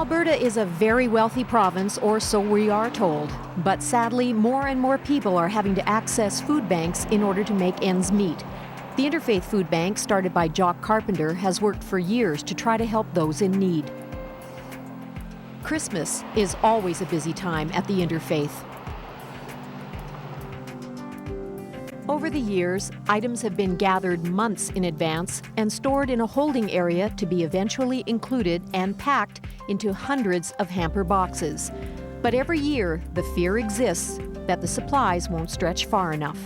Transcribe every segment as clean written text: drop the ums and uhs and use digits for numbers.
Alberta is a very wealthy province, or so we are told. But sadly, more and more people are having to access food banks in order to make ends meet. The Interfaith Food Bank, started by Jock Carpenter, has worked for years to try to help those in need. Christmas is always a busy time at the Interfaith. Over the years, items have been gathered months in advance and stored in a holding area to be eventually included and packed into hundreds of hamper boxes. But every year, the fear exists that the supplies won't stretch far enough.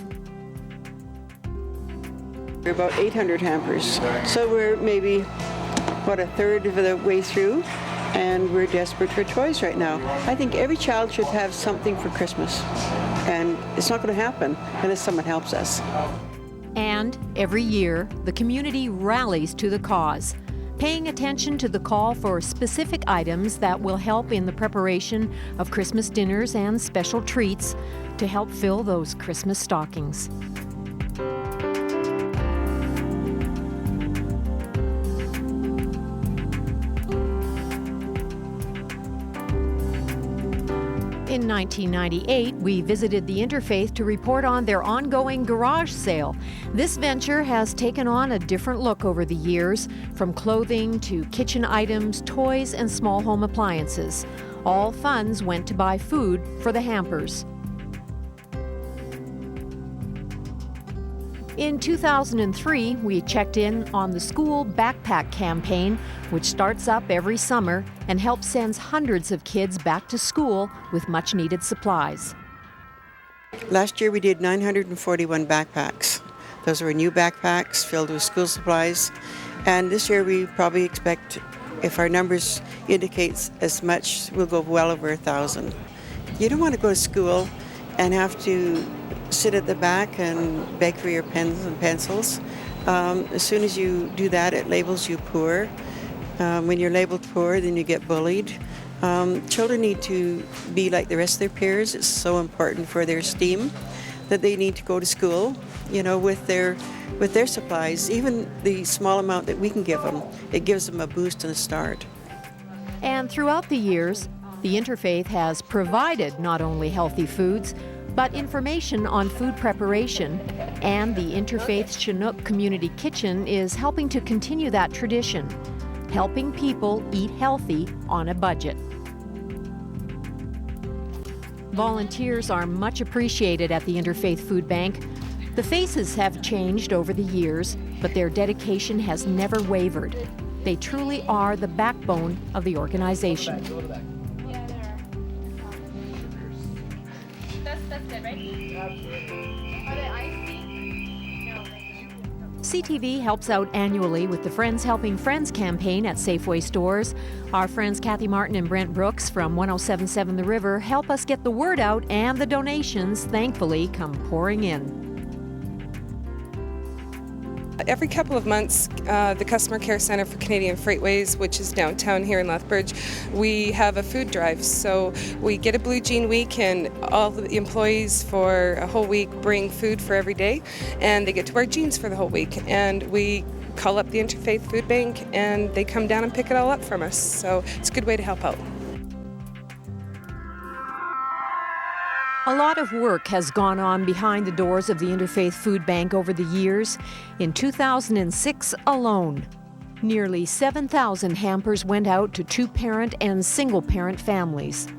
We're about 800 hampers, so we're maybe, a third of the way through, and we're desperate for toys right now. I think every child should have something for Christmas, and it's not going to happen unless someone helps us. And every year, the community rallies to the cause, paying attention to the call for specific items that will help in the preparation of Christmas dinners and special treats to help fill those Christmas stockings. In 1998, we visited the Interfaith to report on their ongoing garage sale. This venture has taken on a different look over the years, from clothing to kitchen items, toys, and small home appliances. All funds went to buy food for the hampers. In 2003, we checked in on the school backpack campaign, which starts up every summer and helps send hundreds of kids back to school with much-needed supplies. Last year we did 941 backpacks. Those were new backpacks filled with school supplies. And this year we probably expect, if our numbers indicates as much, we'll go well over 1,000. You don't want to go to school and have to sit at the back and beg for your pens and pencils. As soon as you do that, it labels you poor. When you're labeled poor, then you get bullied. Children need to be like the rest of their peers. It's so important for their esteem that they need to go to school, with their supplies. Even the small amount that we can give them, it gives them a boost and a start. And throughout the years, the Interfaith has provided not only healthy foods, but information on food preparation, and the Interfaith Chinook Community Kitchen is helping to continue that tradition, helping people eat healthy on a budget. Volunteers are much appreciated at the Interfaith Food Bank. The faces have changed over the years, but their dedication has never wavered. They truly are the backbone of the organization. That's good, right? Absolutely. Are they icy? No. CTV helps out annually with the Friends Helping Friends campaign at Safeway stores. Our friends Kathy Martin and Brent Brooks from 107.7 The River help us get the word out, and the donations, thankfully, come pouring in. Every couple of months, the Customer Care Centre for Canadian Freightways, which is downtown here in Lethbridge, we have a food drive. So we get a Blue Jean week, and all the employees for a whole week bring food for every day, and they get to wear jeans for the whole week. And we call up the Interfaith Food Bank, and they come down and pick it all up from us. So it's a good way to help out. A lot of work has gone on behind the doors of the Interfaith Food Bank over the years. In 2006 alone, nearly 7,000 hampers went out to two-parent and single-parent families.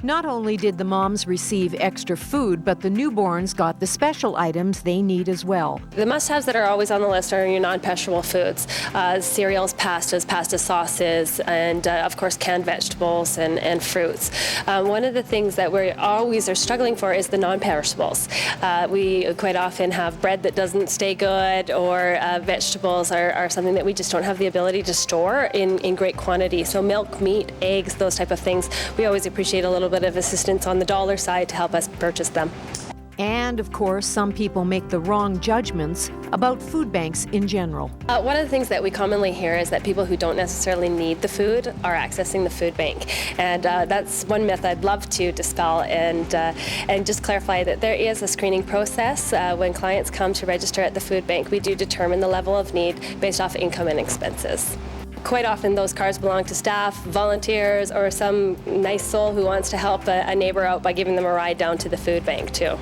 Not only did the moms receive extra food, but the newborns got the special items they need as well. The must-haves that are always on the list are your non-perishable foods, cereals, pasta sauces, and of course canned vegetables and fruits. One of the things that we always are struggling for is the non-perishables. We quite often have bread that doesn't stay good, or vegetables are something that we just don't have the ability to store in great quantity. So milk, meat, eggs, those type of things, we always appreciate a little bit of assistance on the dollar side to help us purchase them. And of course, some people make the wrong judgments about food banks in general. One of the things that we commonly hear is that people who don't necessarily need the food are accessing the food bank. And that's one myth I'd love to dispel and just clarify that there is a screening process. When clients come to register at the food bank, we do determine the level of need based off income and expenses. quite often those cars belong to staff, volunteers, or some nice soul who wants to help a neighbor out by giving them a ride down to the food bank too.